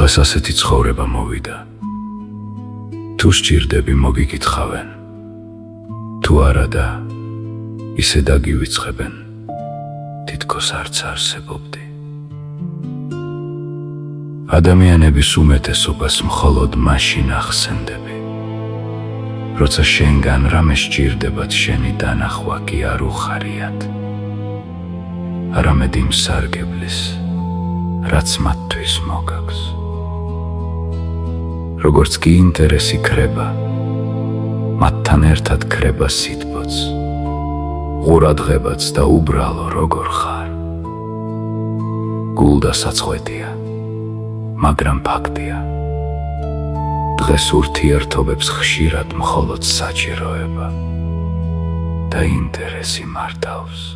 დღეს ასეთი ცხოვრება მოვიდა. თუ სჭირდები მოგიკითხავენ, თუ არა და ისე დაგივიწყებენ, თითქოს არც არსებობდი. ადამიანების უმეტესობას მხოლოდ მაშინ ახსენდები, როცა შენგან რამე სჭირდებათ შენი დანახვა კი არ უხარიათ, არამედ იმ სარგებლის, რაც მათთვის მოგაქვს. როგორც კი ინტერესი ქრება, მათთან ერთად ქრება სითბოც, ყურადღებაც და უბრალო როგორ ხარ. გულდა საწყვეტია, მაგრამ ფაქტია, დღეს ურთიერთობებს ხშირად მხოლოდ საჭიროება და ინტერესი მართავს.